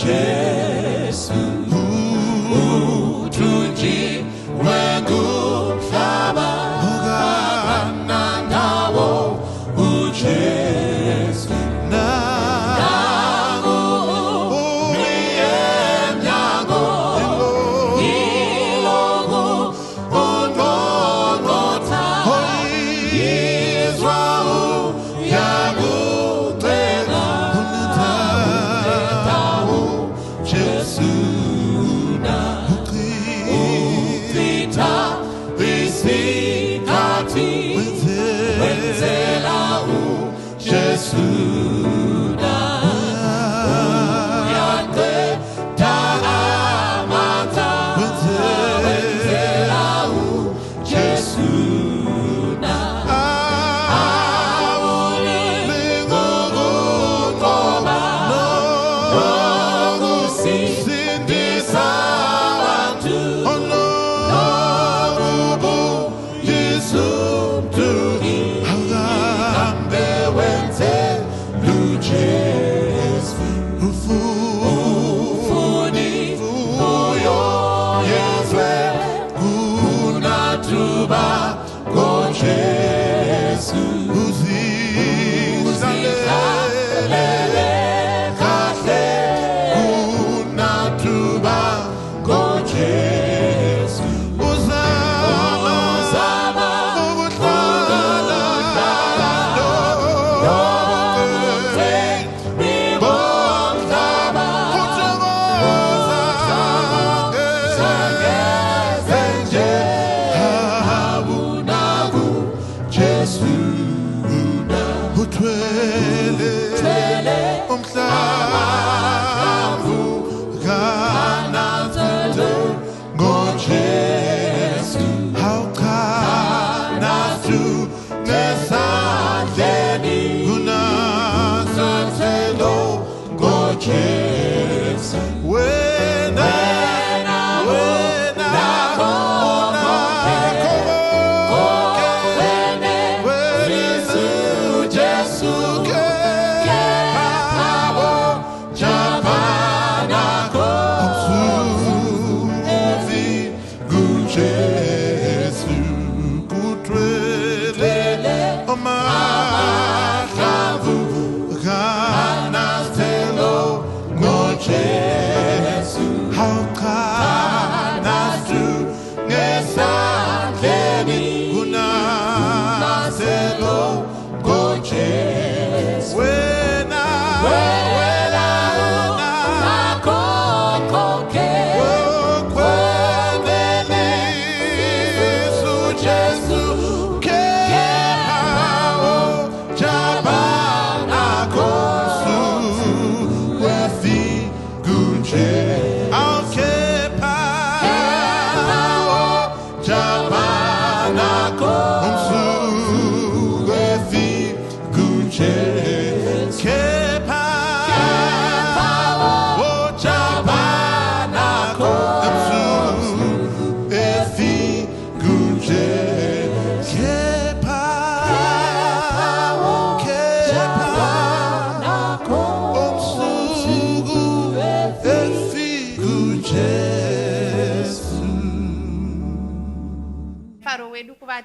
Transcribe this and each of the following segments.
Jesu utunji wengu flaba nawo Jesu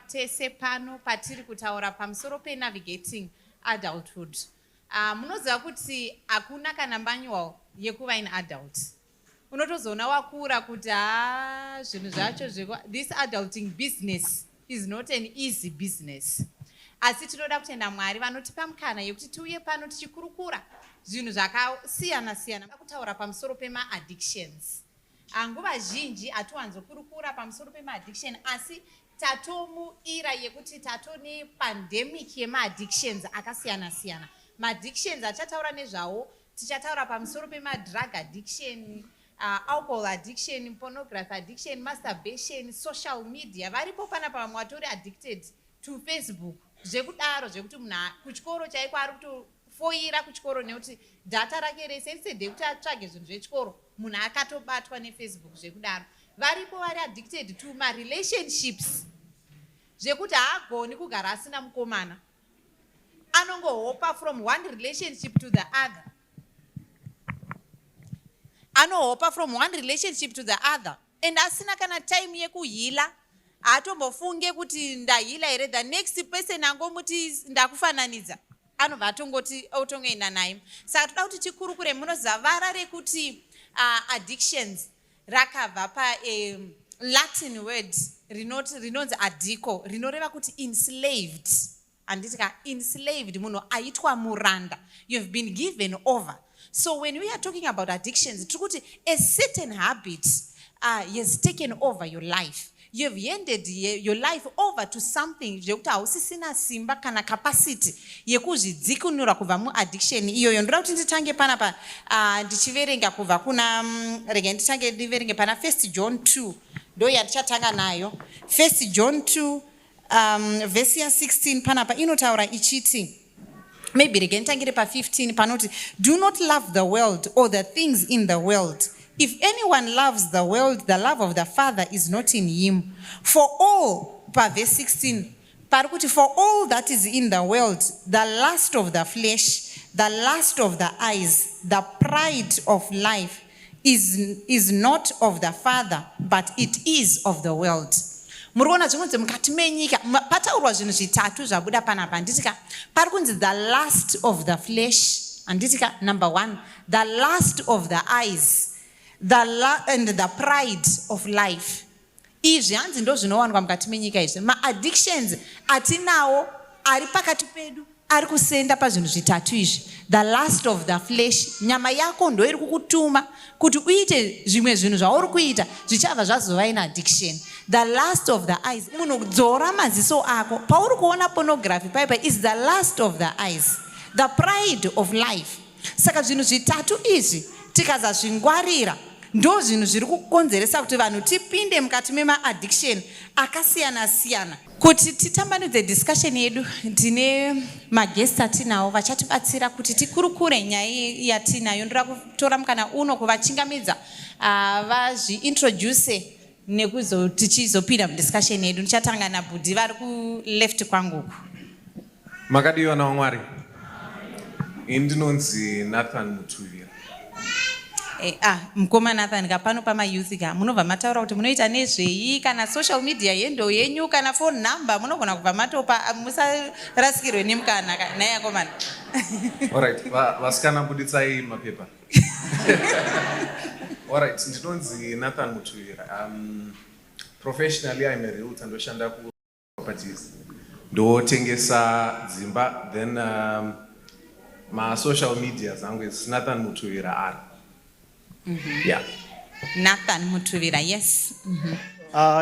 tese pano patiri kutaura pamusoro navigating adulthood. Munoziva kuti hakuna kana manual yekuva in adult. Unotozoona wakura kuti zvinhu zvacho this adulting business is not an easy business. Asi tinoda kutenda Mwari vanotipa mukana yekuti tiuye pano tichikurukura zvinhu zvakasiyana siyana kutaura pamusoro pema-addictions. Nguva zhinji hatiwanzokurukura pamusoro pema-addiction asi tatomuira yekuti tatone pandemic yema-addictions akasiyana siyana. Ma-addictions achataura nezvawo tichataura pamusoro pema-drug addiction, alcohol addiction, pornography addiction, masturbation, social media. Varipo panapa vamwe vatori addicted to Facebook. Zvekudaro zvekuti munhu kuchikoro chaiko ari kutofoira kuchikoro nekuti data rake rese instead yekuti atsvage zvinhu zvechikoro munhu akatobatwa nefacebook zvekudaro. Varipo vari addicted to ma-relationships zvekuti haagoni kugara asina mukomana, anongohopa from one relationship to the other. anohopa from one relationship to the other and asina kana time yekuhila, atombofunge kuti ndahila here, the next person angomuti ndakufananidza, anobva atongoti otongoenda naye. Saka toda kuti tikurukure. Munoziva vara rekuti addictions rakabva pa Latin word rinonzi addico, rinoreva kuti enslaved. Anditika enslaved, munhu aitwa muranda, you've been given over. So when we are talking about addictions, tikuti a certain habit has taken over your life. You've handed your life over to something zvekuti hausisina simba kana capacity yekuzvidzikunura kubva muaddiction iyoyo. Ndoda kuti nditange panapa ndichiverenga kubva kuna rega nditange ndiverenge pana 1 John 2 ndo yatichatanga nayo. 1 John 2 verse ya 16 panapa inotaura ichiti, maybe rega nditangire pa 15 panoti, do not love the world or the things in the world. If anyone loves the world, the love of the Father is not in him. For all, verse 16, for all that is in the world, the lust of the flesh, the lust of the eyes, the pride of life is not of the Father, but it is of the world. Murona zvinonzi mukati menyika pataurwa zvinhu zvitatu zvabuda panapa. Nditika pari kunzi the lust of the flesh, anditika number 1, the lust of the eyes, and the pride of life. Izvi hanzi ndo zvinowanikwa mukati menyika izvi. Ma-addictions atinawo ari pakati pedu ari kusenda pazvinhu zvitatu izvi. The lust of the flesh, nyama yako ndo iri kukutuma kuti uite zvimwe zvinhu zvauri kuita zvichabva zvazova in addiction. The lust of the eyes, munhu kudzora maziso ako pauri kuona pornography paipa, is the lust of the eyes, the pride of life. Saka zvinhu zvitatu izvi tikazazvingwarira ndo zvinhu zviri kukonzeresa kuti vanhu tipinde mukati mema-addiction akasiyana siyana. Kuti titambanudze discussion yedu, tine maguests atinawo vachatibatsira kuti tikurukure nyaya yatinayo. Ndoda kutora mukana uno kuvachingamidza vazviintroduce tichizopinda mudiscussion yedu. Ndichatanga naBudhi vari ku left kwangu. Makadiwa na Mwari. Ndinonzi Nathan Mutuvira. Mukoma Nathan kapano pama youth ka munobva mataura kuti munoita nezvei, kana social media yendo yenyu kana phone number munogona kubva matopa, musarasikirwe nemukana naye akomana. Alright, vasikana buditsai mapepa. Alright, ndinonzi Nathan Mutuvira. Professionally I'm a realtor, ndoshanda ku properties. Ndotengesa dzimba, then my social media zangu is Nathan Mutuvira R. Yeah. Nathan Mutuvira, yes.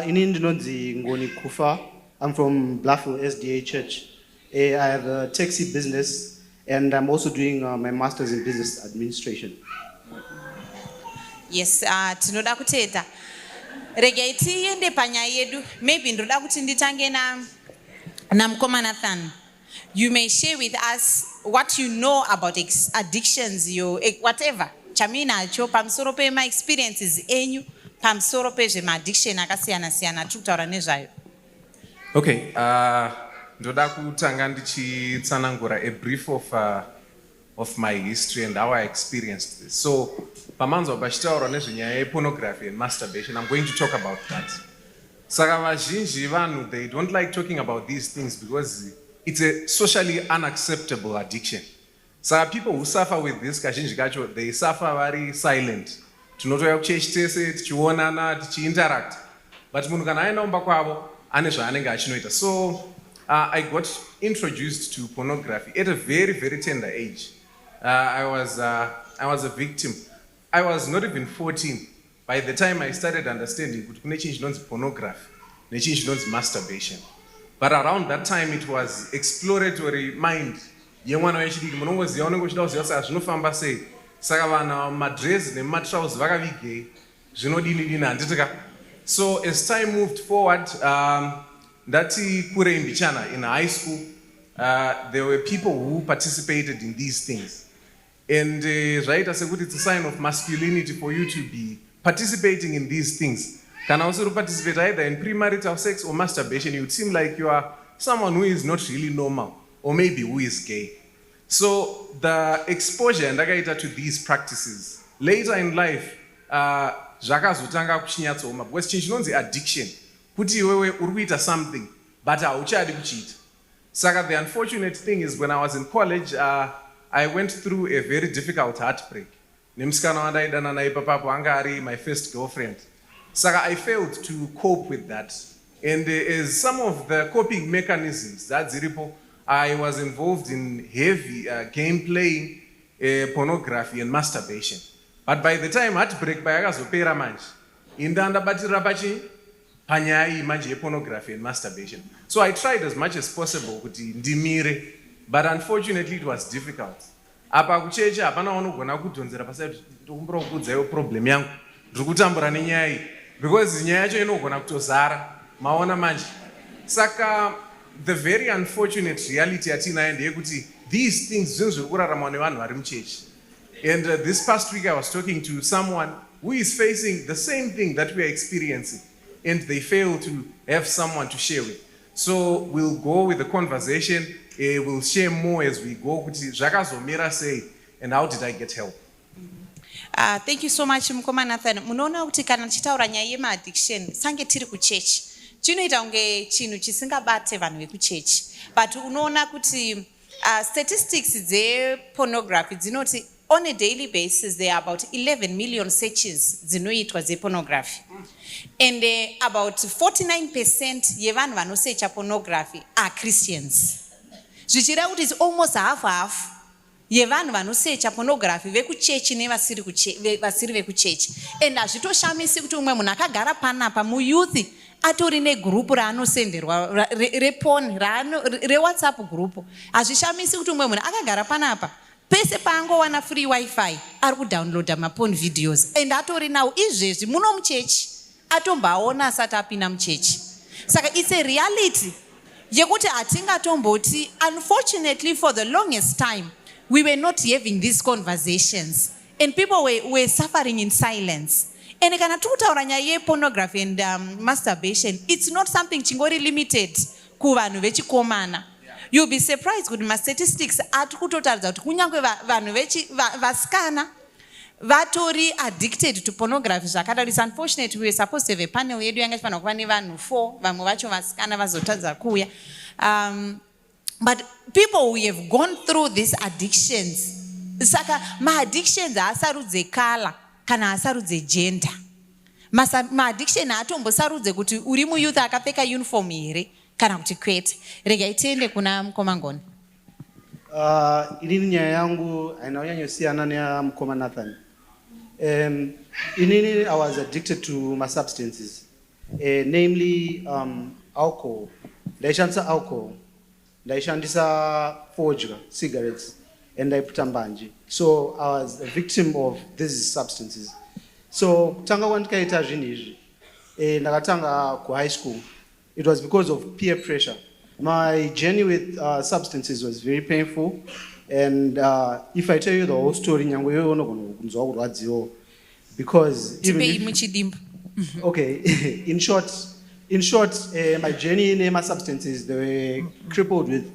Ini ndinonzi Ngoni Kufa. I'm from Bluffville SDA Church. I have a taxi business and I'm also doing my master's in business administration. Yes, tinoda kuteta. Regai tiende panyaya yedu. Maybe ndoda kuti nditange na mukoma Nathan. You may share with us what you know about addictions, whatever. Chaminacho pamsoro pe my experiences enyu pamsoro pe zvema-addiction akasiyana siyana tikutaura nezvayo. Okay, ndoda kutanga ndichitsanangura a brief of my history and how I experienced this. So, pamanzwa pachitaura nezvenyaya yepornography and masturbation, I'm going to talk about that. Saka vazhinji vanhu, they don't like talking about these things because it's a socially unacceptable addiction. Saka people who suffer with this, kazhinji kacho, they suffer very silent. Tinotoya kuchechi tese, tichionana, tichiinteract. But munhu kana aenda kumba kwavo, ane zvaanenge achinoita. So, I got introduced to pornography at a very, very tender age. I was a victim. I was not even 14 by the time I started understanding kuti kune chinhu chinonzi pornography nechinhu chinonzi masturbation. But around that time it was exploratory mind yemwana wechidiki. Munongoziva unenge uchida kuziva saka zvinofamba sei. Saka vana madress nematrousers vakavigei zvinodini handitika. So as time moved forward, ndati kure mbichana in high school, there were people who participated in these things. And right, I said, it's a sign of masculinity for you to be participating in these things. Can also participate either in premarital sex or masturbation. You would seem like you are someone who is not really normal, or maybe who is gay. So the exposure and to these practices later in life zvakazotanga kuchinyatsooma, because chinhu chinonzi addiction kuti iwewe uri kuita something but hauchadi kuchiita. Saka the unfortunate thing is when I was in college, I went through a very difficult heartbreak. Nemusikana wandaidana naye papapo anga ari my first girlfriend. Saka I failed to cope with that. And as some of the coping mechanisms dziripo, I was involved in heavy game playing, pornography and masturbation. But by the time heartbreak yakazopera manje, indandabatirira panyaya manje yepornography and masturbation. So I tried as much as possible kuti ndimire, but unfortunately it was difficult. Apa kucheche hapana unogona kudhonzera pasai ndokumbura kukudzaiwo problem yangu ndiri kutambura nenyaya iyi, because nyaya yacho inogona kutozara maona manje. Saka the very unfortunate reality yatinayo ndeyekuti these things zvinhu zviri kurarama nevanhu vari muchechi. And this past week I was talking to someone who is facing the same thing that we are experiencing, and they fail to have someone to share with. So we'll go with the conversation, we'll share more as we go, kuti zvakazomira sei and how did I get help. Thank you so much Mukoma Nathan. Munoona kuti kana tichitaura nyaya yema-addiction sange tiri kuchechi chinoita unge chinhu chisingabate vanhu vekuchechi, but unoona kuti statistics dzepornography dzinoti on a daily basis there are about 11 million searches dzinoitwa dzepornography, and about 49% yevanhu vanosecha pornography are Christians. Zvichireva kuti it's almost half yevanhu vanosecha pornography vekuchechi nevasiri vekuchechi. And hazvitoshamisi kuti umwe munhu akagara panapa muyouth atori negrupu raanosenderwa repon rewhatsapp group. Hazvishamisi kuti umwe munhu akagara panapa pese paangowana free wifi ari kudownloada mapon videos, and atori nawo izvezvi muno muchechi atombaona asati apinda muchechi. Saka it's a reality yekuti hatingatomboti, unfortunately for the longest time we were not having these conversations and people were suffering in silence. And kana tikutaura nyaya yepornography and masturbation, it's not something chingori limited kuvanhu vechikomana. You'll be surprised kuti ma-statistics ati kutotaridza kuti kunyange vanhu vasikana vatori addicted to pornography zvakadaro. It's unfortunate, we were supposed to have a panel yedu yanga ichifanira kuva nevanhu 4, vamwe vacho vasikana vazotadza kuuya. But people who have gone through these addictions, saka ma-addictions haasarudze kala kana haasarudze gender. Ma-addiction hatombosarudze kuti uri muyouth akapfeka uniform here kana kuti kwete. Rega itiende kuna Mukoma Ngoni. Inini nyaya yangu hainanyanyosiyana neya Mukoma Nathan. Inini I was addicted to my substances, namely alcohol. Ndaishandisa alcohol, ndaishandisa fodya, cigarettes, and ndaiputa mbanje. So I was a victim of these substances. So kutanga kwandikaita zvinhu izvi, ndakatanga ku high school. It was because of peer pressure. My journey with substances was very painful, and if I tell you the whole story, because even okay, in short, my journey in my substances, they were crippled with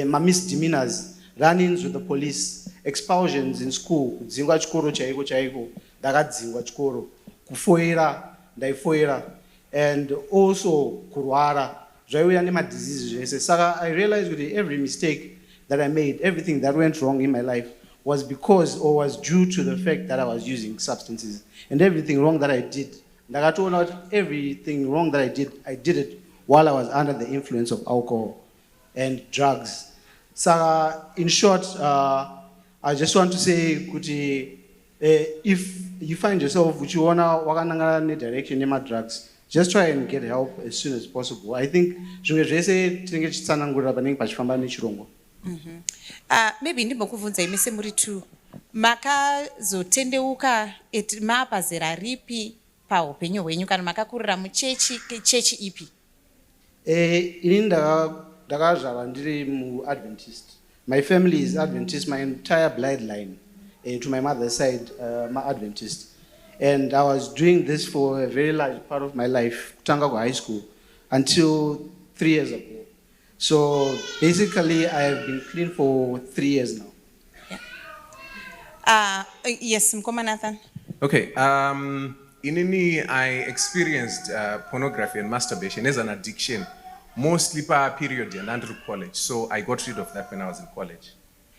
my misdemeanors, run-ins with the police, expulsions in school, dzingwa chikoro chaiko, ndakadzingwa chikoro, kufoira, ndaifoira, and also kurwara. Diseases. So I realized with every mistake that I made, everything that went wrong in my life was because or was due to the fact that I was using substances. And everything wrong that I did, like I told out everything wrong that I did it while I was under the influence of alcohol and drugs. So in short, I just want to say, Kuti, if you find yourself, which you want to direction in my drugs, just try and get help as soon as possible. I think maybe ndimokuvunza imise muri 2 makazotendeuka mapazera ripi paupenyu hwenyu kana makakurira muchechi ipi? Inini ndakazvarwa ndiri muAdventist. My family is Adventist, my entire bloodline to my mother's side, my Adventist. And I was doing this for a very large part of my life, Kutanga high school, until 3 years ago. So basically, I have been clean for 3 years now. Yeah. Yes, Mukoma Nathan. Okay, inini I experienced pornography and masturbation as an addiction, mostly per period and under college. So I got rid of that when I was in college.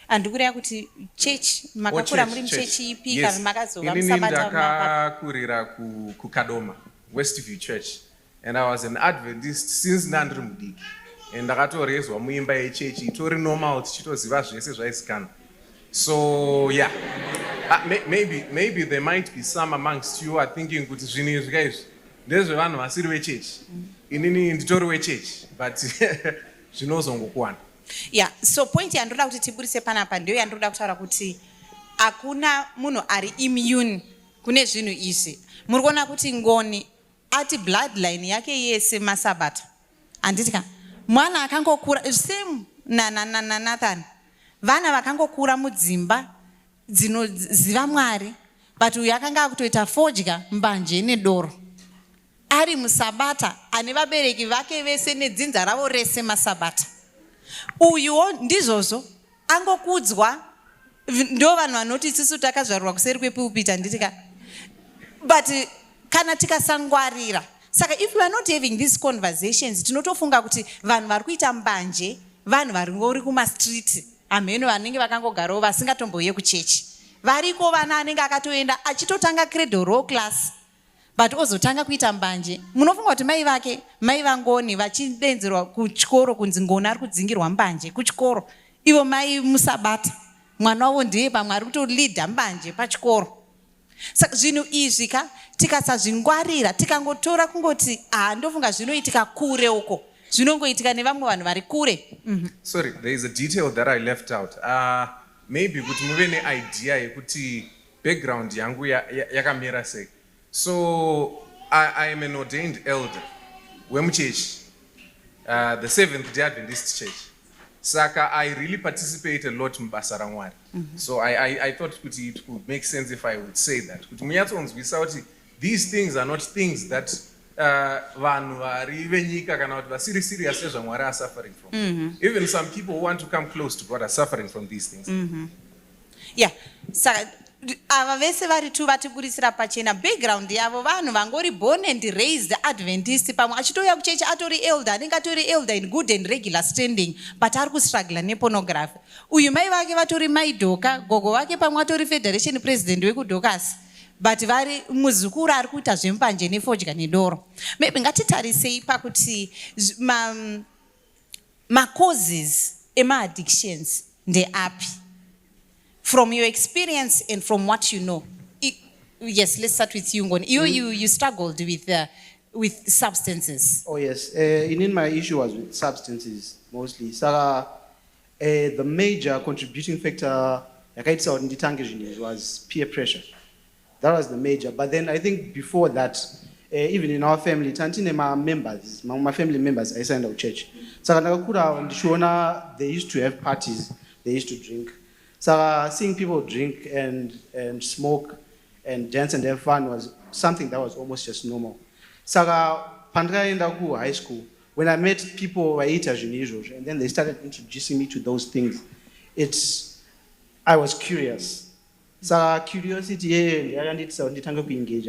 Andikurea kuti church makakura muri muchechi ipi kana makazova inini musabata ndakakurira kukadoma Westview Church, and I was an Adventist since ndandiri mudiki, and ndakatorezwa muimba yechechi itori normal tichitoziva zvese zvaizikanwa. So yeah, maybe there might be some amongst you are thinking kuti zvinhu izvi kaizvi ndezvevanhu vasiri vechechi. Inini nditori wechechi, but zvinozongokuwana. Yeah, so point yandoda kuti tiburise panapa ndio yandoda kutaura kuti hakuna munhu ari immune kune zvinhu izvi. Muri kuona kuti ngoni ati bloodline yake yese masabata. Anditika mwana akangokura same na Nathan. Vana vakangokura mudzimba dzinoziva Mwari, but uyu akanga akutoita fodya mbanje nedoro. Ari musabata ane vabereki vake vese nedzinza ravo rese masabata. Uyuwo ndizvozvo angokudzwa, ndo vanhu vanoti isusu takazvarwa kuseri kwepulpit anditika. But kana tikasangwarira, saka if we are not having these conversations tinotofunga kuti vanhu vari kuita mbanje vanhu vari kumastreet, ameno vanenge vakangogarawo vasingatomboye kuchechi. Variko vana anenge akatoenda achitotanga cradle roll class, but ozotanga kuita mbanje. Munofunga kuti mai vake, mai vangoni vachidenzerwa kuchikoro kunzi ngoni ari kudzingirwa mbanje kuchikoro, ivo mai musabata, mwana wavo ndiye pamwe ari kutolidha mbanje pachikoro. Saka zvinhu izvi tikasazvingwarira tikangotora kungoti ndofunga zvinoitika kure uko, zvinongoitika nevamwe vanhu vari kure. Sorry, there is a detail that I left out. Maybe kuti muve neidea yekuti background yangu yakamira sei. So I am an ordained elder wemuchechi, the Seventh-day Adventist Church. Saka I really participate a lot mubasa raMwari. So I thought kuti it would make sense if I would say that. Kuti munyatsonzwisa kuti these things are not things that vanhu vari venyika kana kuti vasiri serious nezvaMwari are suffering from. Even some people who want to come close to God are suffering from these things. Yeah, saka ava vese vari tu vatiburisira pachena background yavo vanhu vangori born and raised Adventist, pamwe achitoya kuchechi atori elder, anenge atori elder in good and regular standing, but ari kustruggle nepornography. Uyu mai vake vatori maidhoka, gogo vake pamwe atori federation president wekudhokas, but vari muzukuru ari kuita zvembanje nefodya nedoro. Maybe ngatitarisei pakuti ma-causes ema-addictions ndeapi. From your experience and from what you know. Yes, let's start with you, Ngoni. You struggled with substances. Oh yes, in my issue was with substances mostly. So the major contributing factor was peer pressure. That was the major. But then I think before that, even in our family, my family members, I signed out church. So they used to have parties, they used to drink. So seeing people drink and smoke and dance and have fun was something that was almost just normal. So pandra high school, when I met people who ate as usual, and then they started introducing me to those things, I was curious. So curiosity, I need to engage.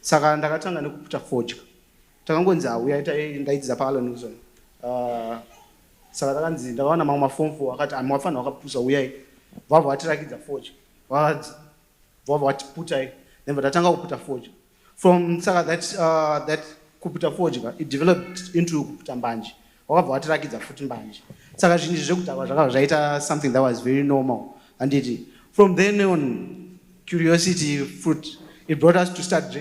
Saka ndakatanga nekuputa fodya. Takangonza uyaita palo saka takanzi ndakaona mamwe form 4 akati amwafana wakapusa uyai vabva vatirakidza fodya vabva vatiputai then vatatanga kuputa fodya from saka that kuputa fodya it developed into kuputa mbanje wakabva vatirakidza futi mbanje saka zvinhu zvekudhakwa zvakabva zvaita something that was very normal anditi from then on curiosity fruit it brought us to start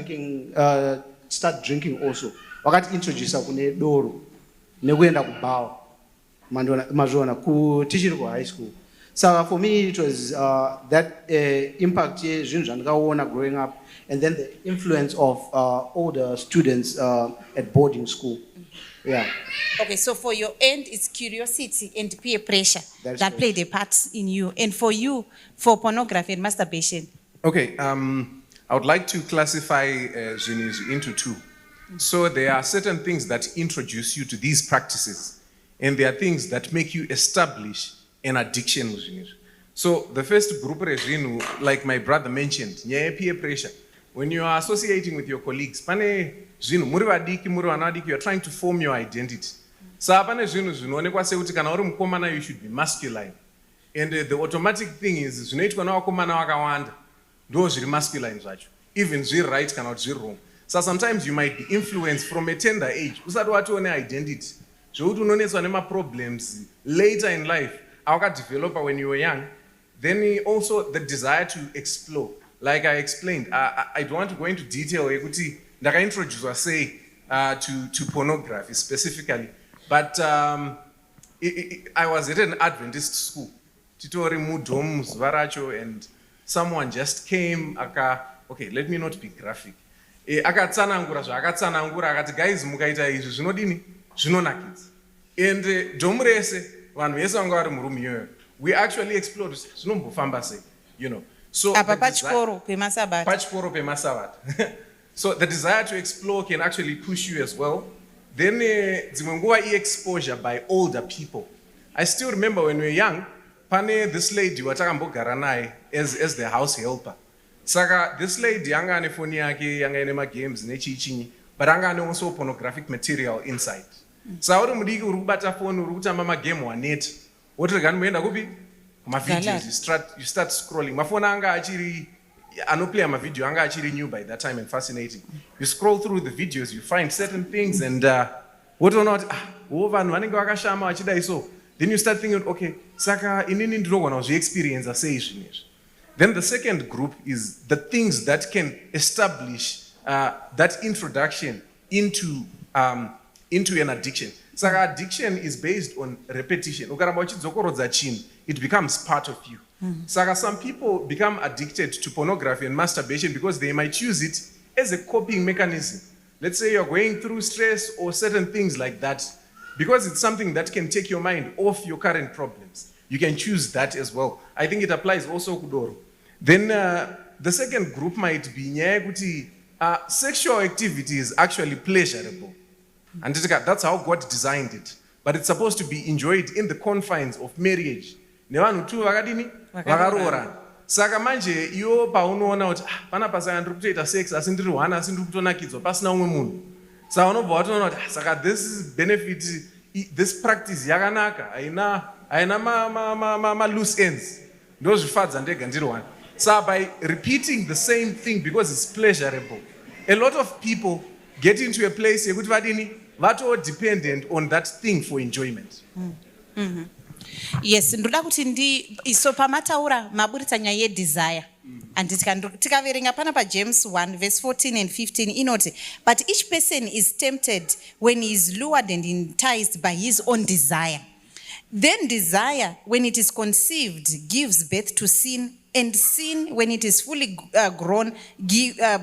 drinking also wakati introduce kune doro nekuenda kubawa mazvona tichiri high school. So for me it was that impact zvinhu zvandakaona growing up and then the influence of older students at boarding school. Yeah. Okay, so for your end it's curiosity and peer pressure that played a part in you, and for you for pornography and masturbation. Okay, I would like to classify zvinhu into two. So there are certain things that introduce you to these practices, and there are things that make you establish an addiction with zvinhu. So the first group regime, like my brother mentioned, peer pressure. When you are associating with your colleagues, pane zvinu muri vadiki muri vana vadiki, you are trying to form your identity. So pane zvinu zvinoonekwa sekuti kana uri mukomana you should be masculine. And the automatic thing is zvinoitwa navakomana vakawanda ndo zviri masculine zvacho. Even zviri right kana kuti zviri wrong. So sometimes you might be influenced from a tender age. Usati watione identity. Zvokuti unonetswa nema-problems later in life. Awakadevelopa when you were young. Then also the desire to explore. Like I explained, I don't want to go into detail. I introduce say to pornography specifically, but I was at an Adventist school. Titori mudoms varacho, and someone just came. Okay, let me not be graphic. Akatsanangura akati guys mukaita izvi zvinodini zvinonakidza. And domrese vanhu vese vanga vari muroom iyoyo. We actually explored zvinombofamba sei, you know. So pachikoro pemasavata. So the desire to explore can actually push you as well. Then dzimwe nguva exposure by older people. I still remember when we were young, pane this lady watakambogara naye as the house helper. Saka this lady yanga ane phone yake, yanga ine ma-games nechichinyi, but anga ane also pornographic material inside. Sa uri mudiki uri kubata phone uri kutamba ma-game waneta. Wotorega muenda kupi? Ma-videos, you start scrolling. Mafona anga achiri anoplay ma-video anga achiri new by that time and fascinating. You scroll through the videos, you find certain things, and what or not, vanhu vanenge vakashama vachidai so. Then you start thinking, okay, saka inini ndinogona kuzviexperience sei zvinezvi. Then the second group is the things that can establish that introduction into an addiction. So addiction is based on repetition. It becomes part of you. So some people become addicted to pornography and masturbation because they might use it as a coping mechanism. Let's say you're going through stress or certain things like that. Because it's something that can take your mind off your current problems. You can choose that as well. I think it applies also Kudoro. Then the second group might be sexual activity is actually pleasurable. And that's how God designed it. But it's supposed to be enjoyed in the confines of marriage. Nevanu tu vakadini vakarorana. Saka manje iwo paunoona kuti pana pasaka ndiri kutoita sex asi ndiri hwana asi ndiri kutonakidzwa pasina umwe munhu. Saka unobva watoona kuti saka this benefit, this practice yakanaka haina ma loose ends. Ndozvifadza ndega ndiri hwana. So by repeating the same thing because it's pleasurable, a lot of people get into a place yekuti vadini vato dependent on that thing for enjoyment. Yes, ndoda kuti iso pamataura maburitsa nyaya yedesire. And tikaverenga pana pa James 1 verse 14 and 15 inoti, but each person is tempted when he is lured and enticed by his own desire. Then desire, when it is conceived, gives birth to sin, and sin, when it is fully grown,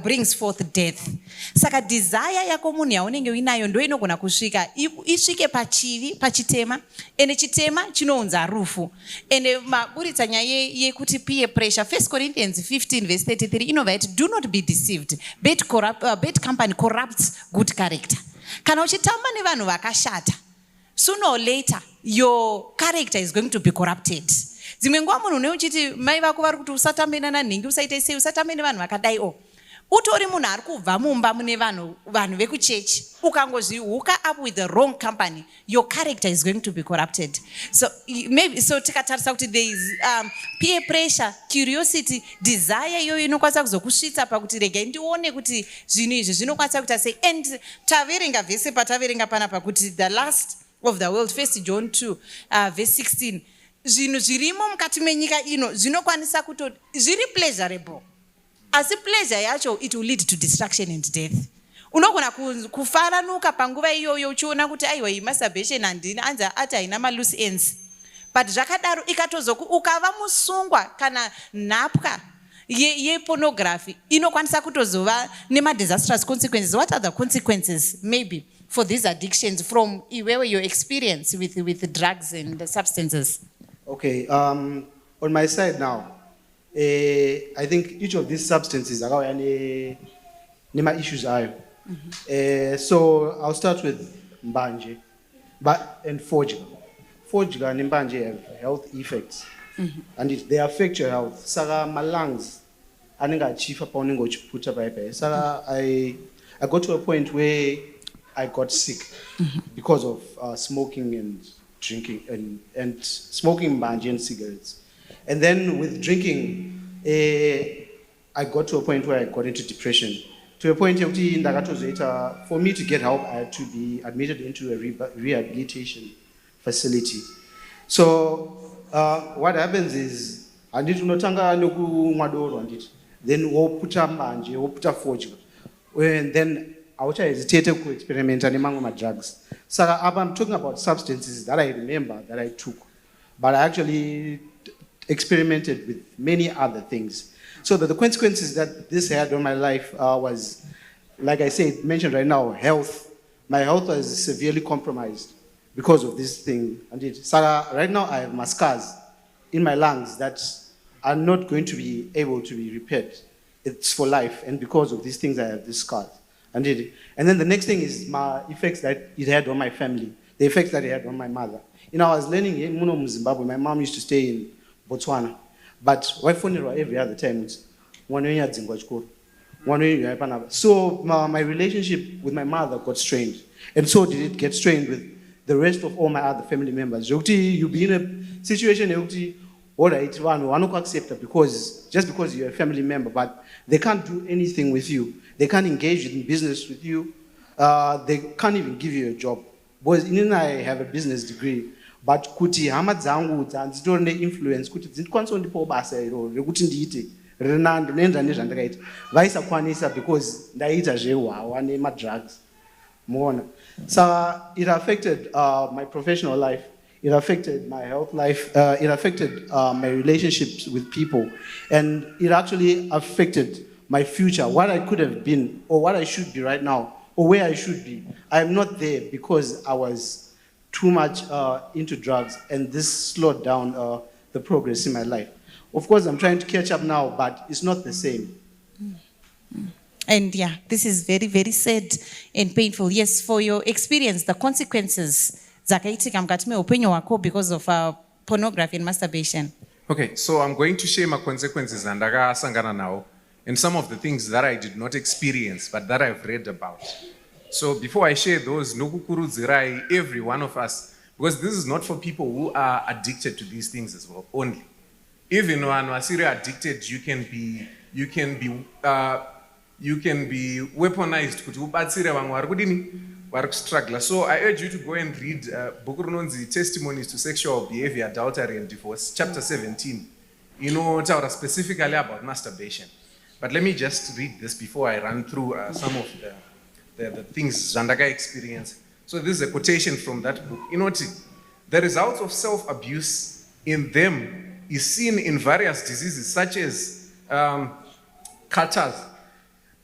brings forth death. Saka desire yako munhu yaunenge uinayo ndo inogona kusvika isvike pachivi, pachitema, ende chitema chinounza rufu. Ende maburitsa nyaya yekuti peer pressure, 1 Corinthians 15 verse 33 inobva iti, do not be deceived, bad company corrupts good character. Kana uchitamba nevanhu vakashata, sooner or later your character is going to be corrupted. Dzimwe nguva munhu neuchiti mai vako vari kuti usatambe nanhingi, usaite sei, usatambe nevanhu vakadai utori munhu ari kubva mumba mune vanhu vekuchechi, ukangozvihuka up with the wrong company, your character is going to be corrupted. So maybe tikatarisa kuti there is peer pressure, curiosity, desire iyoyo inokwanisa kuzokusvitsa pakuti regai ndione kuti zvinhu izvi zvinokwanisa kuita sei. And taverenga vhese pataverenga panapa kuti the last of the world, 1 John 2 verse 16, zvinhu zvirimo mukati menyika ino zvinokwanisa kuti zviri pleasurable, asi pleasure yacho it will lead to destruction and death. Unogona kufaranuka panguva iyoyo uchiona kuti aiwa iyi masturbation handina, anza ati haina ma-loose ends, but zvakadaro ikatozoku ukava musungwa kana nhapwa yepornography inokwanisa kutozova nema-disastrous consequences. What are the consequences maybe for these addictions from your experience with drugs and substances? Okay, on my side now, I think each of these substances are nema issues are. So I'll start with mbanje, and forjiga. Forjiga and mbanje have health effects. and they affect your health. Saka my lungs, I think I chief upon go put up by. Saka I got to a point where I got sick because of smoking and drinking and smoking banja and cigarettes. And then with drinking, I got to a point where I got into depression. To a point for me to get help, I had to be admitted into a rehabilitation facility. So what happens is, I need to know then put a forge, and then I would hesitate to experiment among my drugs. So I'm talking about substances that I remember that I took, but I actually experimented with many other things. So the consequences that this had on my life was, like I said, mentioned right now, health. My health was severely compromised because of this thing. So right now I have scars in my lungs that are not going to be able to be repaired. It's for life, and because of these things I have these scars. And then the next thing is my effects that it had on my family, the effects that it had on my mother. You know, I was learning in Zimbabwe. My mom used to stay in Botswana. But why funeral every other time? So my relationship with my mother got strained. And so did it get strained with the rest of all my other family members. You be in a situation, all right, one accept that just because you're a family member, but they can't do anything with you. They can't engage in business with you. They can't even give you a job. Because I have a business degree. But kuti hama dzangu dzanzitori neinfluence kuti dzikwanisa kundipawo basa iroro rekuti ndiite rinando noenda nezvandakaita vaisakwanisa because ndaita zvehwawa nemadrugs muona. So it affected my professional life, it affected my health life, it affected my relationships with people, and it actually affected my future, what I could have been or what I should be right now or where I should be. I'm not there because I was too much into drugs, and this slowed down the progress in my life. Of course, I'm trying to catch up now, but it's not the same. And yeah, this is very, very sad and painful. Yes, for your experience, the consequences because of pornography and masturbation. Okay, so I'm going to share my consequences and now, and some of the things that I did not experience, but that I've read about. So before I share those, nokukurudzirai every one of us, because this is not for people who are addicted to these things as well only. Even when you are addicted, you can be weaponized to struggle. So I urge you to go and read book Testimonies to Sexual Behavior, Adultery and Divorce, chapter 17. You know, specifically about masturbation. But let me just read this before I run through some of the things Zandaga experienced. So this is a quotation from that book. You know, the results of self-abuse in them is seen in various diseases such as catarrh,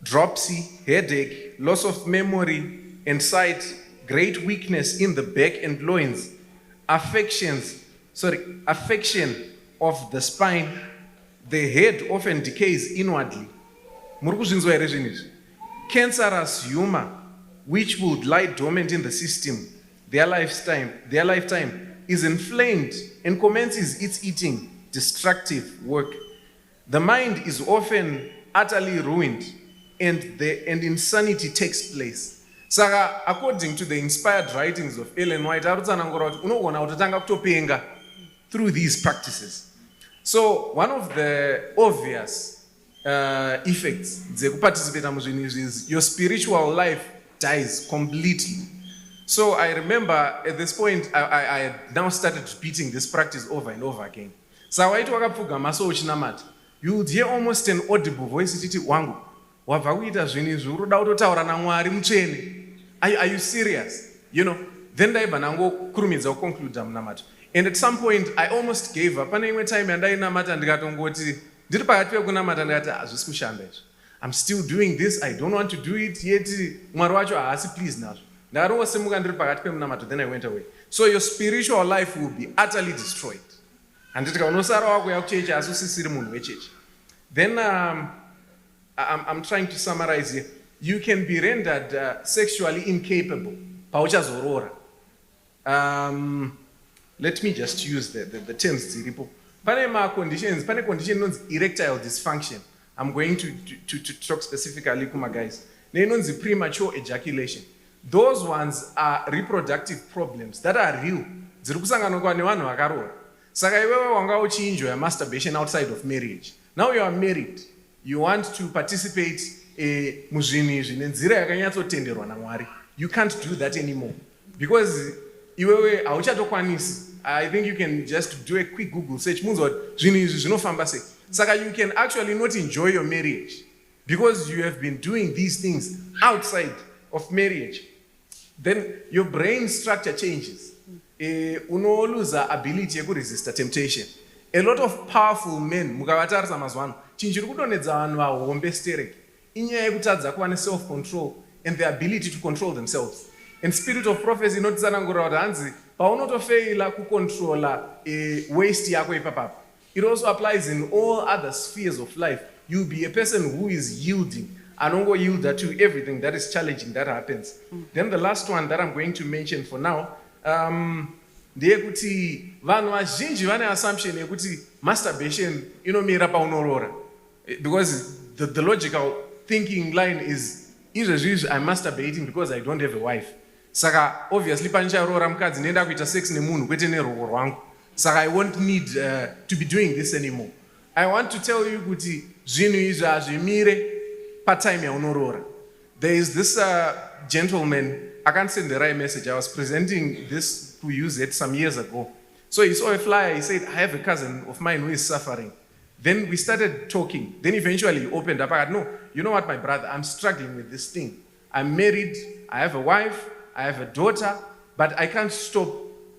dropsy, headache, loss of memory and sight, great weakness in the back and loins, affection of the spine, the head often decays inwardly. Cancerous humor, which would lie dormant in the system, their lifetime is inflamed and commences its eating, destructive work. The mind is often utterly ruined, and insanity takes place. Saka, according to the inspired writings of Ellen White, through these practices. So one of the obvious effects is your spiritual life dies completely. So I remember at this point, I had now started repeating this practice over and over again. So you would hear almost an audible voice, wangu, are you serious? You know, then and at some point, I almost gave up. I'm still doing this. I don't want to do it yet. Please now. Then I went away. So your spiritual life will be utterly destroyed. And then I'm trying to summarize here. You can be rendered sexually incapable. Let me just use the terms. Pane conditions, pane condition inonzi erectile dysfunction. I'm going to talk specifically kuma guys. Inonzi premature ejaculation. Those ones are reproductive problems that are real. Ziri kusanganwa nevanhu vakaroora. Saka iwewe wanga uchienjoy masturbation outside of marriage. Now you are married. You want to participate muzvinhu izvi nenzira yakanyatsotenderwa naMwari. You can't do that anymore. Because iwewe hauchatokwanisi. I think you can just do a quick Google search. Munzwa zvinhu izvi zvinofamba sei. Saka you can actually not enjoy your marriage because you have been doing these things outside of marriage. Then your brain structure changes. Uno lose ability to resist temptation. A lot of powerful men, mukavatarisa mazuva chinhu chiri kudonedza vanhu vahombe stereki inyaya yekutadza kuva self-control and the ability to control themselves. And spirit of prophecy inotitsanangurira kuti hanzi paunotofeila kucontrola waste yako ipapapo. It also applies in all other spheres of life. You'll be a person who is yielding, anongo yielder to everything that is challenging that happens. Then the last one that I'm going to mention for now, ndeyekuti vanhu vazhinji vane assumption yekuti masturbation inomira paunorora. Because the logical thinking line is izvezvi I'm masturbating because I don't have a wife. Saka obviously panicharora mukadzi nenda kuita sex nemunhu kwete neroho rwangu. Saka I won't need to be doing this anymore. I want to tell you kuti zvinhu izvi hazvimire patime yaunorora. There is this gentleman, I can't send the right message. I was presenting this to use it some years ago. So he saw a flyer, he said, I have a cousin of mine who is suffering. Then we started talking. Then eventually he opened up. I said, no, you know what, my brother, I'm struggling with this thing. I'm married, I have a wife, I have a daughter, but I can't stop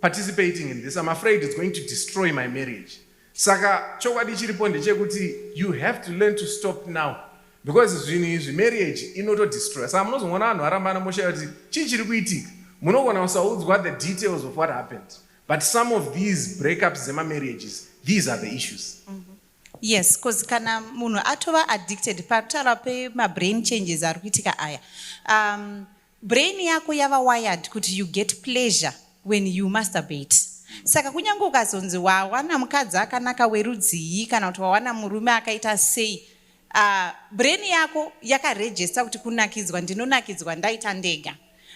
participating in this. I'm afraid it's going to destroy my marriage. Saka, chokwadi chiripo ndechekuti you have to learn to stop now. Because zvinhu izvi marriage inotodestroy. Saka munozongona vanhu varambana moshaya kuti chii chiri kuitika. Munogona kusaudzwa the details of what happened. But some of these breakups dzema-marriages, these are the issues. Yes, because kana munhu atova addicted patara pe ma-brain changes ari kuitika aya. Brain yako yava wired kuti you get pleasure when you masturbate. Saka kunyange ukazonzi wawana mukadzi akanaka werudzii kana kuti wawana murume akaita sei, brain yako yakaregister kuti kunakidzwa ndinonakidzwa ndaita ndega.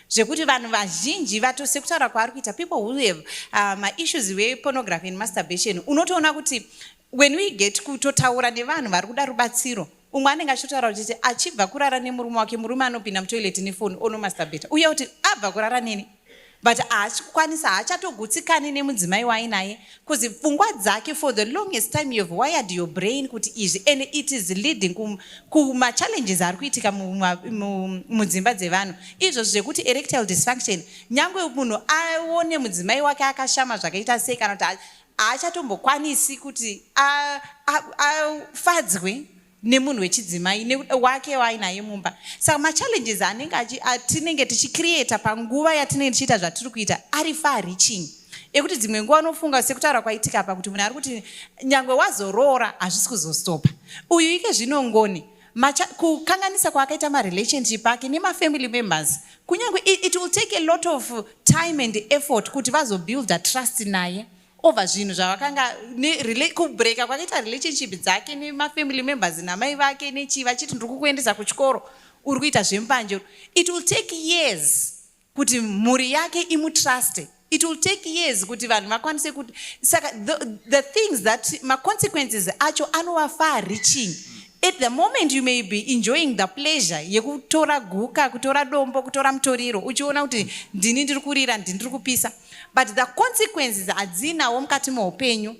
Zvekuti vanhu vazhinji vatose kutaura kwaari kuita, people who have ma-issues we-pornography and masturbation, unotoona kuti when we get kutotaura nevanhu vari kuda rubatsiro, umwe anenge achitotaura kuti achibva kurara nemurume wake, murume anopinda mutoilet nefoni onomasturbata, uye kuti abva kurara neni but haachikwanisa, haachatogutsikani nemudzimai wainaye because pfungwa dzake for the longest time you've wired your brain kuti izvi, and it is leading kuma-challenges ari kuitika mudzimba dzevanhu izvo zvekuti erectile dysfunction. Nyangwe munhu aone mudzimai wake akashama zvakaita sei kana kuti haachatombokwanisi kuti afadzwe nemunhu wechidzimai wake wainaye mumba. Saka ma-challenges atinenge tichicreata panguva yatinenge tichiita zvatiri kuita ari far reaching, ekuti dzimwe nguva unofunga sekutaura kwaitika apa kuti munhu ari kuti nyangwe wazoroora hazvisi kuzostopa. Uyu ike zvino ngoni kukanganisa kwaakaita ma-relationship ake nema-family members, kunyange it will take a lot of time and effort kuti vazobuilda trust naye over zvinhu zvavakanga kubreka kwakaita relationship dzake nema-family members namai vake nechi vachiti ndiri kukuendesa kuchikoro uri kuita zvembanje. It will take years kuti mhuri yake imutruste. It will take years kuti vanhu vakwanise kuti, saka the things that ma-consequences acho anova far reaching. At the moment you may be enjoying the pleasure yekutora guka, kutora dombo, kutora mutoriro uchiona kuti ndini ndiri kurira, ndini ndiri kupisa, but the consequences adzinawo mukati muupenyu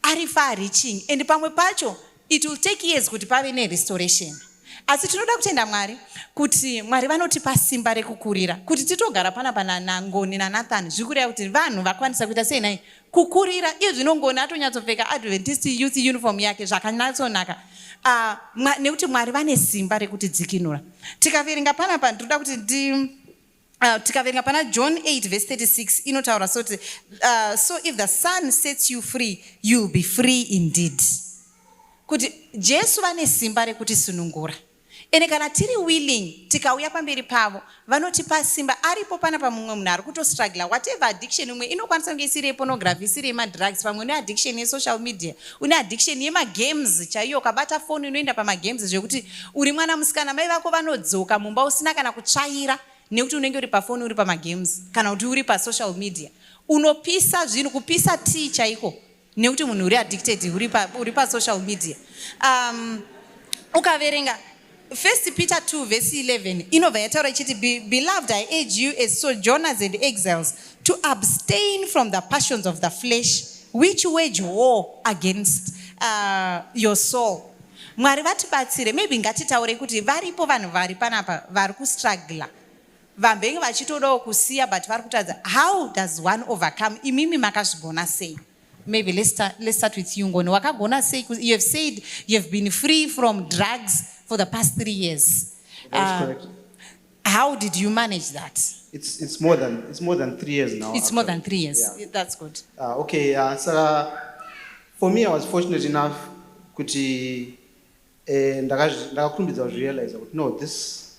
ari far reaching, and pamwe pacho it will take years kuti pave nerestoration. Asi tinoda kutenda Mwari kuti Mwari vanotipa simba rekukurira kuti titogara panapa naNgoni naNathan zvikureva kuti vanhu vakwanisa kuita sei nai kukurira. Iyo zvino Ngoni atonyatsopfeka Adventist youth uniform yake zvakanyatsonaka, nekuti Mwari vane simba rekuti dzikinura. Tikaverenga panapa ndoda kuti tikaverenga pana John 8 verse 36 inotaura soti so if the Son sets you free you'll be free indeed. Kuti Jesu vane simba rekuti sunungura. ene kana tiri willing tikauya pamberi pavo vanotipa simba aripo pana pamumwe munhu ari kutostruggla whatever addiction umwe inokwanisa kunge isiri yepornography isiri yemadrugs pamwe une addiction yesocial media une addiction yemagames chaiyo ukabata foni unoenda pamagames zvekuti uri mwana musikana mai vako vanodzoka mumba usina kana kutsvaira nekuti unenge uri pafoni uri pamagames kana kuti uri pasocial media unopisa zvinhu kupisa tea chaiko nekuti munhu uri addicted uri pasocial media. Ukaverenga 1 Peter 2 verse 11 inobva yataura ichiti beloved I urge you as sojourners and exiles to abstain from the passions of the flesh which wage war against your soul. Mwari vatibatsire, maybe ngatitaure kuti varipo vanhu vari panapa vari kustruggla vambenge vachitodawo kusiya but vari kutadza how does one overcome. Imimi makazvigona sei? Maybe let's start with you Ngoni. Wakagona sei? You have said you have been free from drugs for the past 3 years. That's correct. How did you manage that? It's more than 3 years now. It's more than 3 years. Yeah. That's good. Okay, so for me I was fortunate enough kuti ndakakumbidza to realize that no, this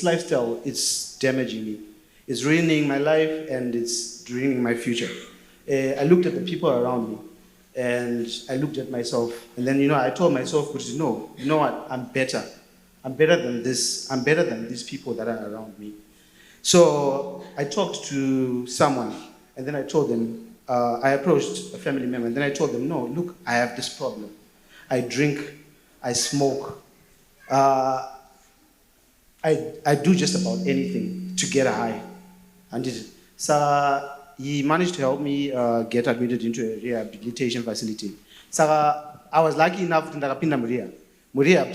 lifestyle is damaging me. It's ruining my life and it's ruining my future. I looked at the people around me and I looked at myself and then I told myself, no, you know what, I'm better than this. I'm better than these people that are around me. So I talked to someone and then I told them, I approached a family member and then I told them, no, look, I have this problem. I drink, I smoke, I do just about anything to get a high. And so he managed to help me get admitted into a rehabilitation facility. So I was lucky enough to ndakapinda murehab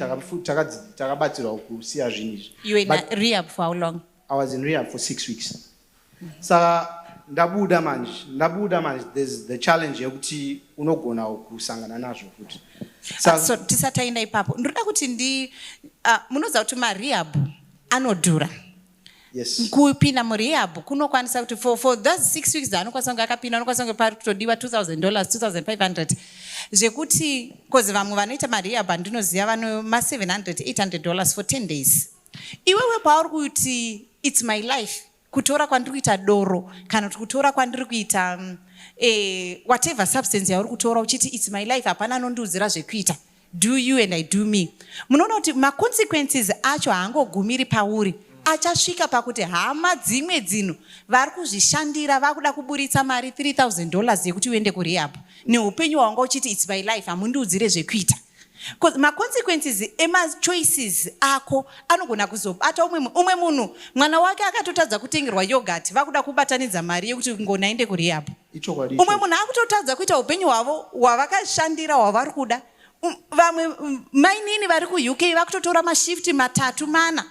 takabatsirwa kusiya zvinhu. You were in rehab for how long? I was in rehab for 6 weeks. So ndabuda manje there's the challenge yekuti unogona kusangana nazvo futi. So tisataenda ipapo ndoda kuti munoziva kuti marehab anodhura. Yes. Kupinda murehab kunokwanisa kuti for those 6 weeks anokwanisa kunge akapinda anokwanisa kunge pari kutodiwa $2,000 $2,500 zvekuti kozi vamwe vanoita marehab andinoziva vano $700 $800 for 10 days. Iwewe pauri kuti it's my life kutora kwandiri kuita doro kana kuti kutora kwandiri kuita whatever substance yauri kutora uchiti it's my life hapana anondiudzira zvekuita do you and I do me. Munoona kuti consequences acho haangogumiri pauri achasvika pakuti hama dzimwe dzinhu vari kuzvishandira vakuda kuburitsa mari $3,000 yekuti uende kurehab neupenyu hwanga uchiti it's my life hamundiudzire zvekuita. Consequences ema-choices ako anogona kuzobata umwe munhu mwana wake akatotadza kutengerwa yogurt vakuda kubatanidza mari yekuti ngona aende kurehab. Umwe munhu akutotadza kuita upenyu hwavo hwavakashandira hwavari kuda. Vamwe mainini vari kuUK vakutotora mashifti 3-4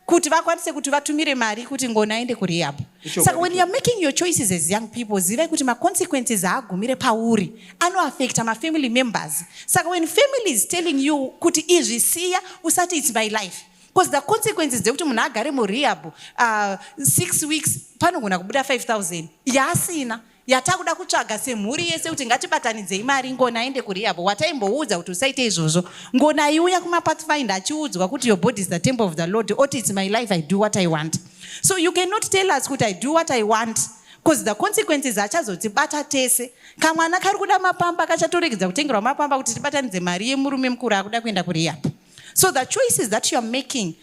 kuti vakwanise kuti vatumire mari kuti ngona aende kurehab. Saka when you are making your choices as young people zivai kuti consequences haagumire pauri anoaffecta family members. Saka when family is telling you kuti izvi siya usati it's my life because the consequences dzekuti munhu agare murehab 6 weeks panogona kubuda 5,000 yasina yatakuda kutsvaga semhuri yese kuti ngatibatanidzei mari ngona aende kurehab. Wataimboudza kuti usaite izvozvo ngona aiuya kumapathfinder achiudzwa kuti your body is the temple of the Lord oti it's my life I do what I want. So you cannot tell us kuti I do what I want because the consequences achazotibata tese. Kamwana kari kuda mapamba kachatoregedza kutengerwa mapamba kuti tibatanidze mari yemurume mukuru akuda kuenda kurehab. So the choices that you are making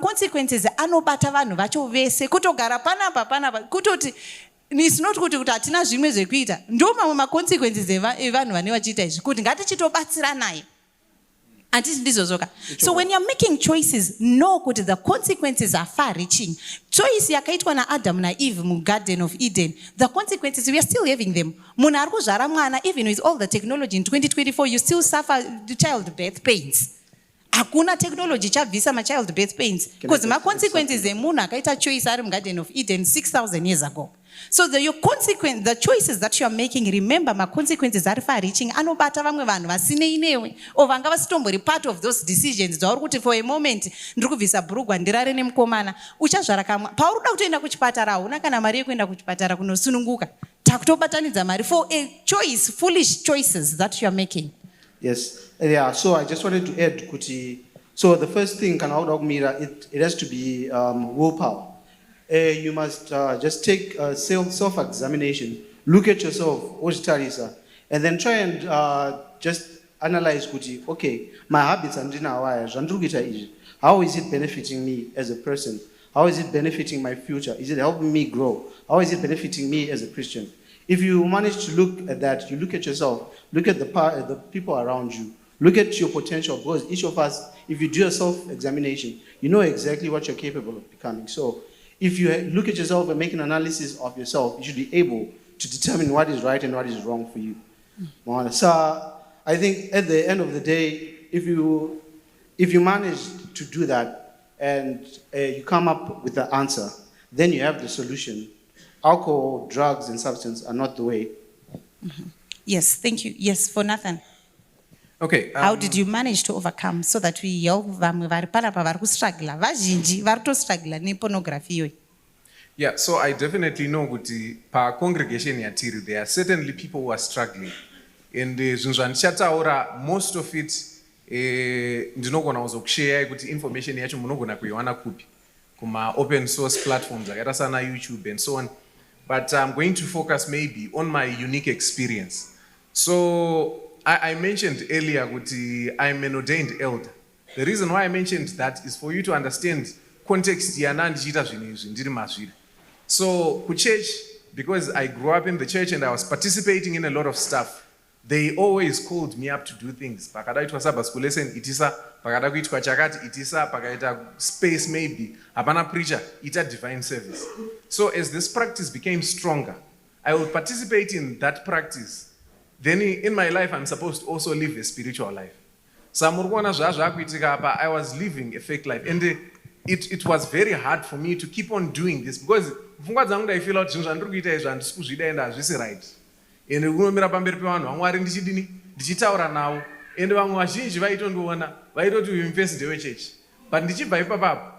consequences anobata vanhu vacho vese kutogara panapa kutoti it's not kuti hatina zvimwe zvekuita ndo mamwe maconsequences evanhu vane vachiita izvi kuti ngatichitobatsira naye handiti ndizvozoka. So when you're making choices know kuti the consequences are far reaching. Choice yakaitwa naAdam naEve mugarden of Eden, the consequences we are still having them. Munhu ari kuzvara mwana even with all the technology in 2024 you still suffer the childbirth pains. Hakuna technology chabvisa ma-childbirth pains because ma-consequences emunhu akaita choice ari mugarden of Eden 6,000 years ago. So the choices that you are making, remember my consequences are far reaching. Anobata vamwe vanhu vasinei newe or vanga vasitombori part of those decisions dzauri kuti for a moment ndiri kubvisa bhurugwa ndirare nemukomana uchazvara kamwe pauri kuda kutoenda kuchipatara hauna kana mari yekuenda kuchipatara kunosununguka takutobatanidza mari for a choice, foolish choices that you are making. Yes, yeah, so I just wanted to add kuti So the first thing, it has to be willpower. You must just take a self-examination, look at yourself, and then try and just analyze, okay, my habits and how is it benefiting me as a person? How is it benefiting my future? Is it helping me grow? How is it benefiting me as a Christian? If you manage to look at that, you look at yourself, look at the people around you, look at your potential, because each of us, if you do a self-examination, you know exactly what you're capable of becoming. So if you look at yourself and make an analysis of yourself, you should be able to determine what is right and what is wrong for you. So I think at the end of the day, if you manage to do that and you come up with the answer, then you have the solution. Alcohol, drugs, and substance are not the way. Mm-hmm. Yes, thank you. Yes, for Nathan. Okay. How did you manage to overcome so that we help vamwe vari panapa vari kustruggle vazhinji vari kutostruggle nepornography iyoyi? Yeah, so I definitely know kuti pa congregation yatiri there are certainly people who are struggling, and zvinhu zvandichataura most of it ndinogona kuzokushare kuti information yacho munogona kuiwana kupi kuma open source platforms akaita sana YouTube and so on, but I'm going to focus maybe on my unique experience. So I mentioned earlier that I'm an ordained elder. The reason why I mentioned that is for you to understand context. So, church, because I grew up in the church and I was participating in a lot of stuff, they always called me up to do things. Pakada itwa Sabbath school lesson, itisa, pakada kuitwa chakati, itisa, pakada space maybe, apana preacher, ita divine service. So as this practice became stronger, I will participate in that practice. Then in my life, I'm supposed to also live a spiritual life. So I was living a fake life. And it was very hard for me to keep on doing this because I feel out right. And unomira pamberi pevanhu vamwari ndichidini ndichitaura navo ende vamwe vazhinji vaitondiona vaitoti uyu mupresident wechechi, but ndichibva ipapapo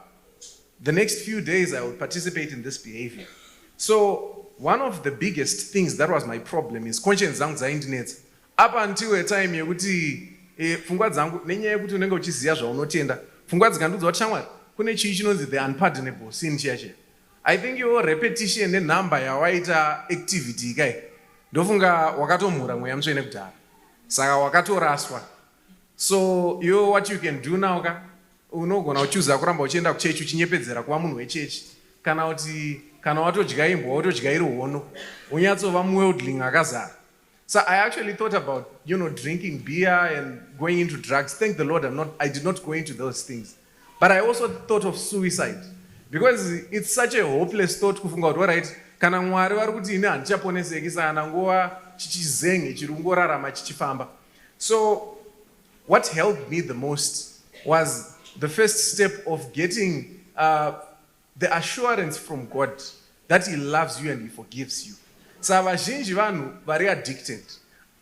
the next few days I would participate in this behavior. So one of the biggest things that was my problem is conscience dzangu dzaindinetsa up until a time yekuti pfungwa dzangu nenyaya yekuti unenge uchiziva zvaunotenda pfungwa dzikandiudza kuti shamwari kune chii chinonzi the unpardonable sin chiyache. I think your repetition nenumber yawaita activity ikai ndofunga wakatomhura mweya mutsvene kudhara saka wakatoraswa. So what you can do now unogona kuchuza kuramba uchienda kuchechi uchinyepedzera kuva munhu wechechi kana kuti kana watodya imbwa watodya iri hono unyatsova muweldling akazara. So I actually thought about drinking beer and going into drugs. Thank the Lord I did not go into those things. But I also thought of suicide because it's such a hopeless thought kufunga kuti alright kana mwari vari kuti ine handichaponeseki sana nguva chichizenge chiri kungorarama chichifamba. So what helped me the most was the first step of getting the assurance from God that he loves you and he forgives you. So vazhinji vanhu vari addicted.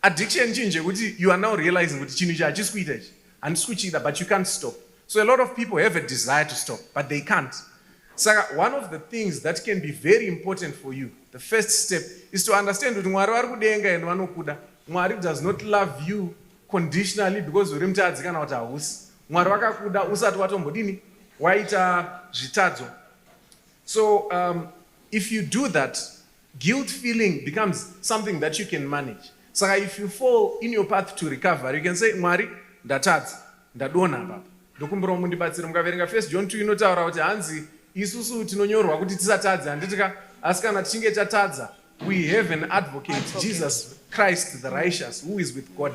Addiction chinje kuti you are now realizing kuti chinhu ichi hachisi kuita ichi handisi kuchida, but you can't stop. So a lot of people have a desire to stop, but they can't. So one of the things that can be very important for you, the first step, is to understand that Mwari vari kudenga and vanokuda. Mwari does not love you conditionally because uri mutadzi kana kuti hausi. Mwari vakakuda usati watombodini waita zvitadzo. So if you do that, guilt feeling becomes something that you can manage. So if you fall in your path to recovery, you can say, Mwari, ndatadza, ndadona baba. Ndokumbira mundibatsira mukaverenga 1 John 2 inotaura kuti hanzi isusu tinonyorwa kuti tisatadze handitika asi kana tichinge tatadza we have an advocate, Jesus Christ the righteous, who is with God.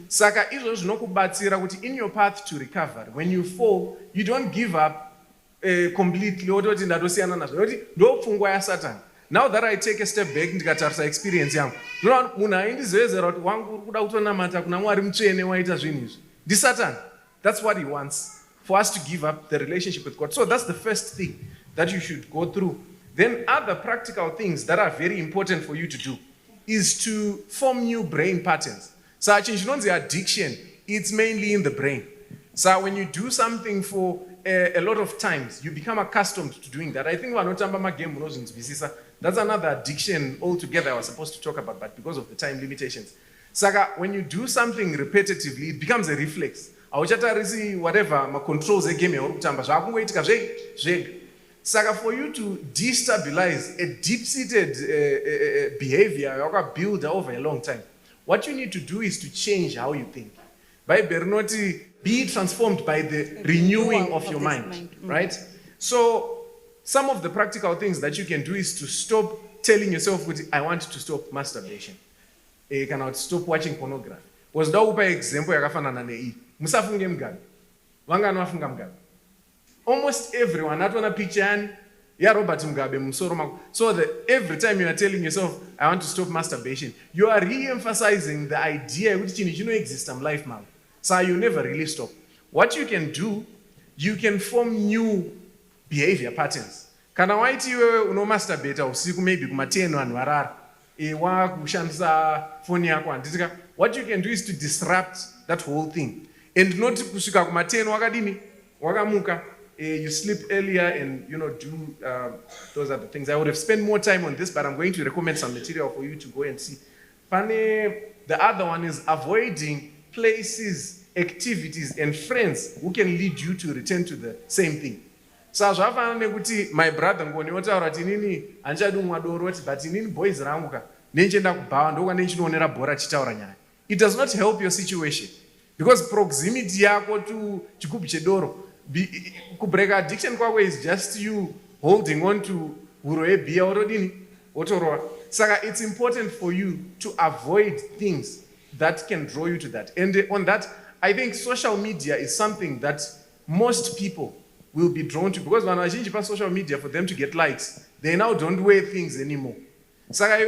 Saka izvo zvinokubatsira kuti in your path to recovery, when you fall, you don't give up completely ototi ndatosiyana nazvo nekuti ndopfungwa yaSatani. Now that I take a step back ndikatarisa experience yangu ndinoona munhu aindizovezera kuti wangu uri kuda kutonamata kuna Mwari mutsvene waita zvinhu izvi ndiSatani. That's what he wants, for us to give up the relationship with God. So that's the first thing that you should go through. Then other practical things that are very important for you to do is to form new brain patterns. So the addiction, it's mainly in the brain. So when you do something for a lot of times, you become accustomed to doing that. I think that's another addiction altogether I was supposed to talk about, but because of the time limitations. So when you do something repetitively, it becomes a reflex. hauchatarisi whatever macontrols egame yauri kutamba zvakungoitika zvega. Saka for you to destabilize a deep-seated behavior yawakabuild over a long time, what you need to do is to change how you think. Bible rinoti, be transformed by the renewing of your mind, right? So some of the practical things that you can do is to stop telling yourself, I want to stop masturbation. You cannot stop watching pornography. Was da upa example yakafanana nei. Musafunge mgabe. Vangani vafunga mgabe. Almost everyone, not on a picture, Robert Mugabe, Musoro. So that every time you are telling yourself, I want to stop masturbation, you are re-emphasizing the idea which you know exists in life, man. So you never really stop. What you can do, you can form new behavior patterns. Kana waiti wewe uno masturbate usiku maybe kuma 10 vanhu varara wakushandisa phone yako anditika, what you can do is to disrupt that whole thing and not kusvika kuma 10 wakadini wakamuka. You sleep earlier and do those are the things. I would have spent more time on this, but I'm going to recommend some material for you to go and see. The other one is avoiding places, activities, and friends who can lead you to return to the same thing. So my brother it does not help your situation because proximity yako to chikubu chedoro. Break addiction is just you holding on to Saka, it's important for you to avoid things that can draw you to that. And on that, I think social media is something that most people will be drawn to because when I change social media for them to get likes, they now don't wear things anymore. Saka,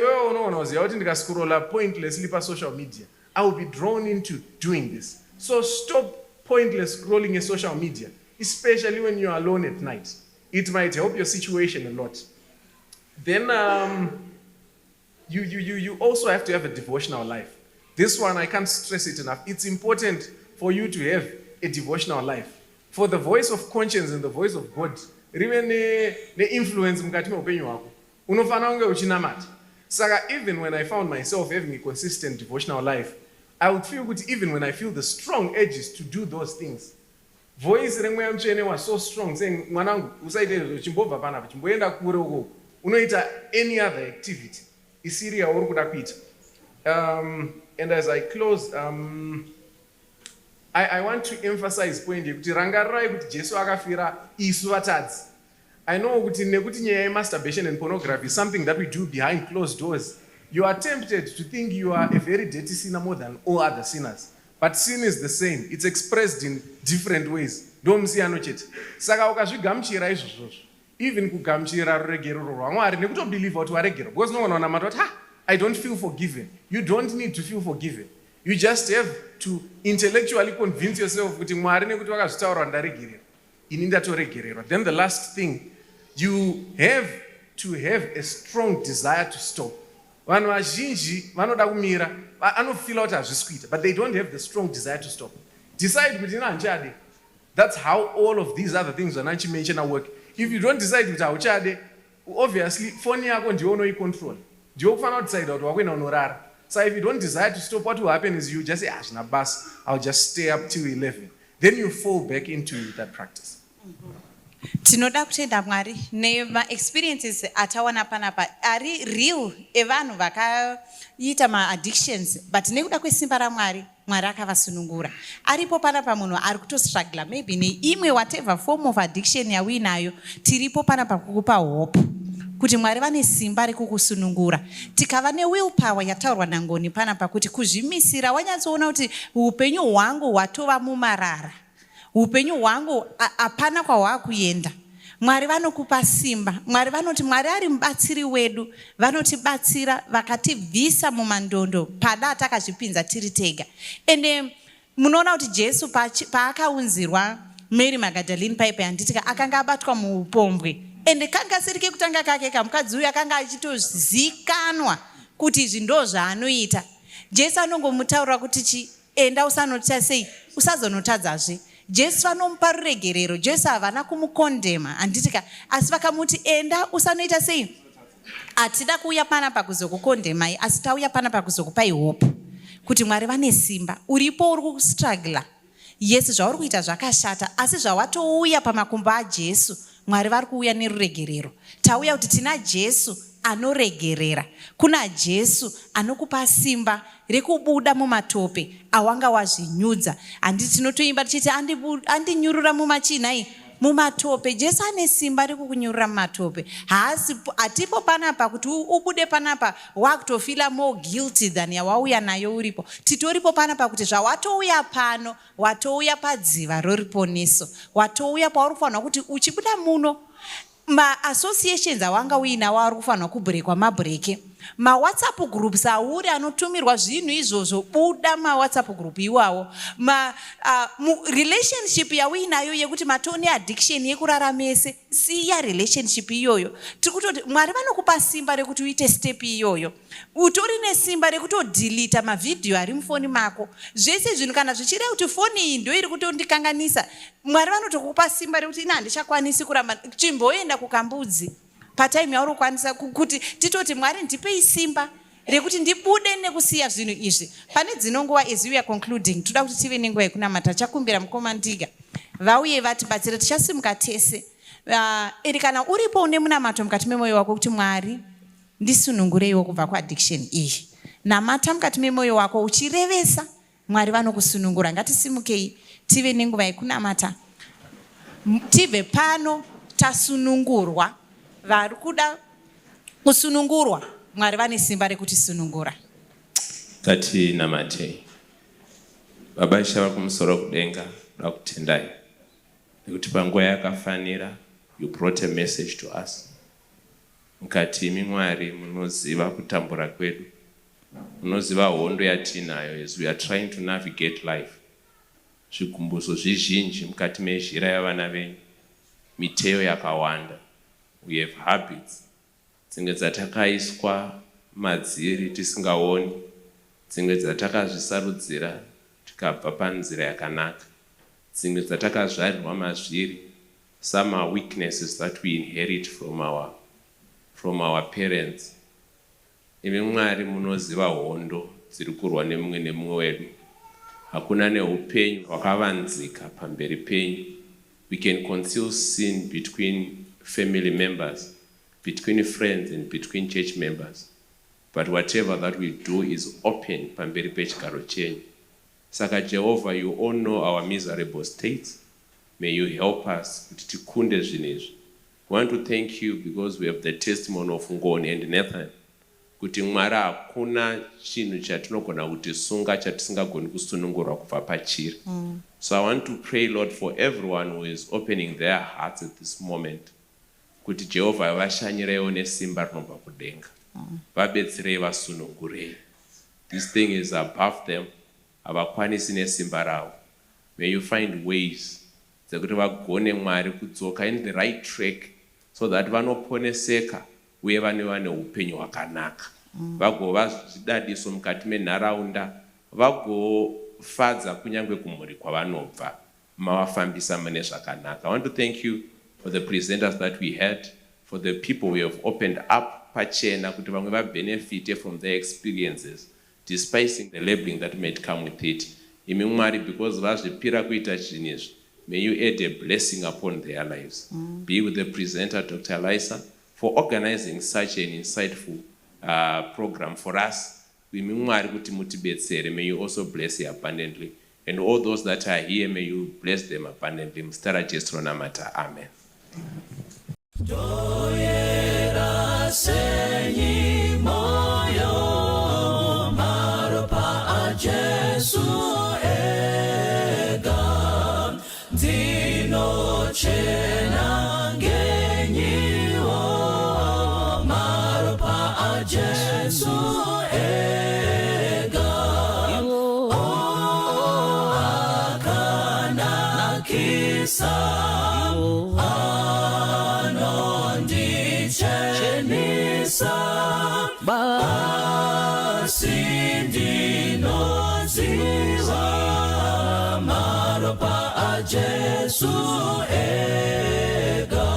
scroll pointlessly on social media. I will be drawn into doing this. So stop pointless scrolling in social media, especially when you're alone at night. It might help your situation a lot. Then you also have to have a devotional life. This one, I can't stress it enough. It's important for you to have a devotional life. For the voice of conscience and the voice of God, even the influence mukati meupenyu wako, unofana unge uchinamata. Saka, even when I found myself having a consistent devotional life, I would feel good even when I feel the strong urges to do those things. Voice remweya mutsvene was so strong saying, mwanangu, usaite chimbobva panapa, chimboenda kure uko, unoita any other activity. Isiri yauri kuda kuita. And as I close, I want to emphasize point yekuti rangarirai kuti Jesu akafira isu vatadzi. I know kuti nekuti nyaya yemasturbation and pornography is something that we do behind closed doors. You are tempted to think you are a very dirty sinner more than all other sinners. But sin is the same. It's expressed in different ways. Ndomusiyano chete. Saka ukazvigamuchira izvozvo, even kugamuchira ruregero rwaMwari nekutobelieve kuti waregero. Because no one anamata kuti, I don't feel forgiven. You don't need to feel forgiven. You just have to intellectually convince yourself kuti Mwari nekuti wakazvitaura ndaregererwa. Ini ndatoregererwa. Then the last thing, you have to have a strong desire to stop. Vanhu vazhinji vanoda kumira, anofeel kuti hazvisikuita, but they don't have the strong desire to stop. Decide kuti handichade. That's how all of these other things Anachi mentioned work. If you don't decide kuti hauchade, obviously phone yako ndiyo unoicontrol. Ndiyo kufanira decide kuti wakwena unorara. So if you don't desire to stop, what will happen is you just say, na bus, I'll just stay up till 11. Then you fall back into that practice. Tinoda kutenda Mwari nemaexperiences atawana panapa ari real evanhu vakaita maaddictions, but nekuda kwesimba raMwari, Mwari akavasunungura. Aripo panapa munhu ari kutostruggle maybe neimwe whatever form of addiction yauinayo, tiripo panapa kukupa hope kuti Mwari vane simba rekukusunungura. Tikava willpower yataurwa naNgoni panapa kuti kuzvimisira wanyatsoona kuti upenyu hwangu hwatova mumarara. Upenyu hwangu hapana kwahwakuenda. Mwari vanokupa simba. Mwari vanoti Mwari ari mubatsiri wedu, vanotibatsira vakatibvisa mumandondo pada atakazvipinza tiri tega. Ende munoona kuti Jesu paakaunzirwa Mary Magdalene paipe handitika akanga abatwa muupombwe. Ende kanga siri kekutanga kake kamukadzi uyu akanga achitozikanwa kuti izvi ndo zvaanoita. Jesu anongomutaurira kuti enda usanota sei, usazonotadzazve. Jesu anomupa ruregerero. Jesu havana kumukondema handitika, asi vakamuti enda usanoita sei. Hatida kuuya panapa kuzokukondemai, asi tauya panapa kuzokupai hope kuti Mwari vane simba. Uripo uri kustruggle, Yes, zvauri kuita zvakashata, asi zvawatouya pamakumbo aJesu, Mwari vari kuuya neruregerero. Tauya kuti tina Jesu anoregerera. Kuna Jesu anokupa simba rekubuda mumatope awanga wazvinyudza. Handiti tinotoimba tichiti andinyurura mumachinai mumatope. Jesu ane simba rekukunyurura mumatope. Hatipo panapa kuti ubude panapa wakutofila more guilty than yawauya nayo uripo. Titoripo panapa kuti zvawatouya pano, watouya padziva roriponeso. Watouya pauri kufanira kuti uchibuda muno, ma-associations awanga uinawo ari kufanira kubhurekwa mabhureke. Ma-WhatsApp groups auri anotumirwa zvinhu izvozvo, buda ma-WhatsApp group iwawo. Relationship yauinayo yekuti matone addiction yekurara mese, siya relationship iyoyo. Tirikutoti Mwari vanokupa simba rekuti uite step iyoyo. Utori nesimba rekutodelita mavidhiyo ari mufoni mako. Zvese zvinhu kana zvichireva kuti foni iyi ndio iri kutondikanganisa, Mwari vanotokupa simba rekuti ina handichakwanisi kuramba, chimboenda kukambudzi patime yauri kukwanisa kuti titoti Mwari ndipei simba rekuti ndibude nekusiya zvinhu izvi. Pane dzino nguva as we are concluding, toda kuti tive nenguva yekunamata. Chakumbira mukomandiga vauye vatibatsire, tichasimuka tese. Eri kana uripo une munamato mukati memwoyo wako kuti Mwari ndisunungureiwo kubva kuaddiction iyi, namata mukati memwoyo wako uchirevesa, Mwari vanokusunungura. Ngatisimukei tive nenguva yekunamata. Tibve pano tasunungurwa. Vari kuda kusunungurwa, Mwari vane simba rekutisunungura. Ngatinamatei. Baba ishava kumusoro kudenga, ndakutendai nekuti panguva yakafanira you brought a message to us. Mukati imi Mwari munoziva kutambura kwedu, munoziva hondo yatinayo as we are trying to navigate life. Zvikumbuso zvizhinji mukati mezhira yavana venyu, miteo yakawanda. We have habits. Dzimwe dzatakaiswa madziri tisingaoni, dzimwe dzatakazvisarudzira tikabva panzira yakanaka, dzimwe dzatakazvarirwa mazviri. Some are weaknesses that we inherit from our parents. Imi Mwari munoziva hondo dziri kurwa nemumwe nemumwe wedu. Hakuna neupenyu hwakavanzika pamberi penyu. We can conceal sin between family members, between friends and between church members. But whatever that we do is open pamberi pechigaro chenyu. Saka Jehovah, you all know our miserable states. May you help us kuti tikunde zvinezvi. We want to thank you because we have the testimony of Ngoni and Nathan. Kuti Mwari hakuna chinhu chatinogona kutisunga chatisingagoni kusunungurwa kubva pachiri. So I want to pray, Lord, for everyone who is opening their hearts at this moment. Kuti Jehovah vashanyirewo nesimba rinobva kudenga. Vabetserei vasunungurei. This thing is above them. Havakwanisi nesimba ravo. May you find ways dzekuti vagone Mwari kudzoka in the right track so that vanoponeseka uye vane upenyu hwakanaka. Vagova zvidadiso mukati menharaunda, vagofadza kunyange kumhuri kwavanobva, mavafambisa mune zvakanaka. I want to thank you for the presenters that we had, for the people we have opened up pachena kuti vamwe vabenefite from their experiences, despising the labeling that might come with it. Imi Mwari, because vazvipira kuita chinhu izvi, may you add a blessing upon their lives. Be with the presenter, Dr. Elisa, for organizing such an insightful program for us. Imi Mwari kuti mutibetsere, may you also bless you abundantly. And all those that are here, may you bless them abundantly. Mstara Jesu namata. Amen. Jesu ega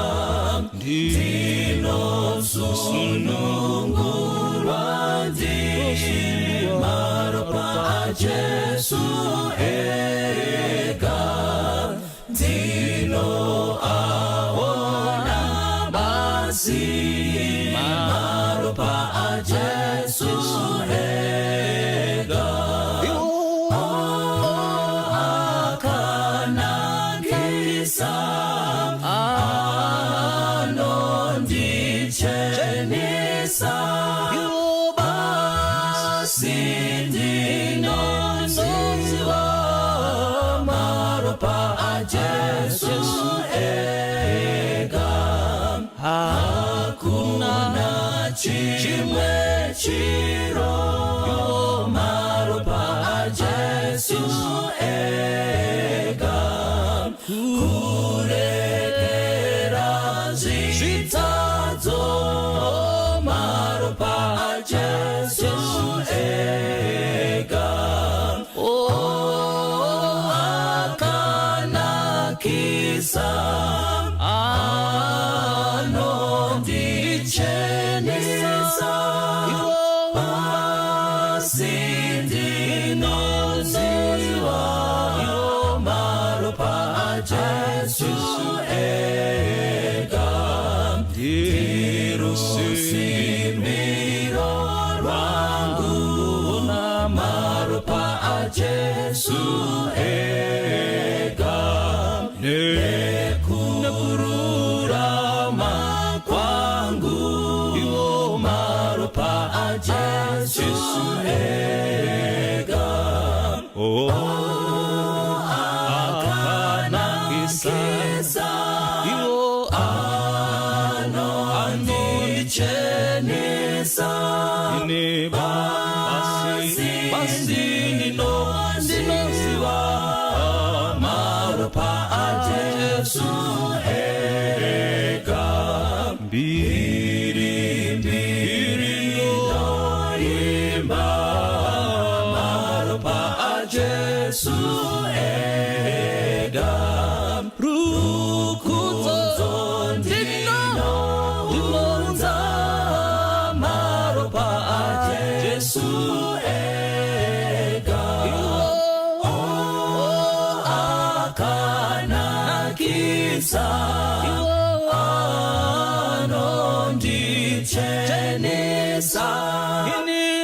dino sunungurwa di maropa Jesu ega maropa a Jesu ega akanakisa anondichenesa basindinonziwa maropa a Jesu ega hakuna chimwe chiro maropa a Jesu ega kurekera zvitadzo maropa a Jesu ega akanakisa anondichenesa basindinoziwa maropa a Jesu ega ndirusimiro rwangu na maropa a Jesu ega nekururama kwangu iwo maropa a Jesu ega akanakisa iwo anondichenesa basindinosiwa maropa a Jesu ega mbirinoimba maropa a Jesu ega rukudzo ndinonza maropa a Jesu ega akanakisa anondichenesa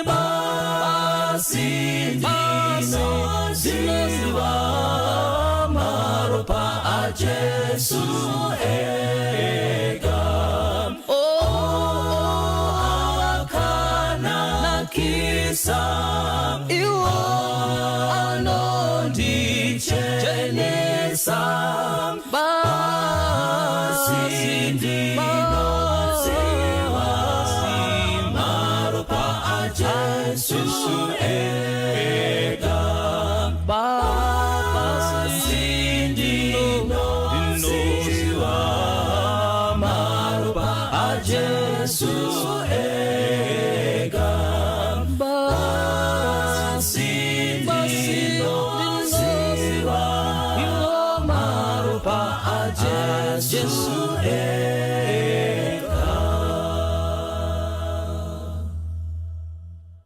basindinoziwa maropa a Jesu ega akanakisa iwo anondichenesa basindinoziwa maropa a Jesu ega basindinoziwa maropa a Jesu ega basindinoziwa maropa a Jesu ega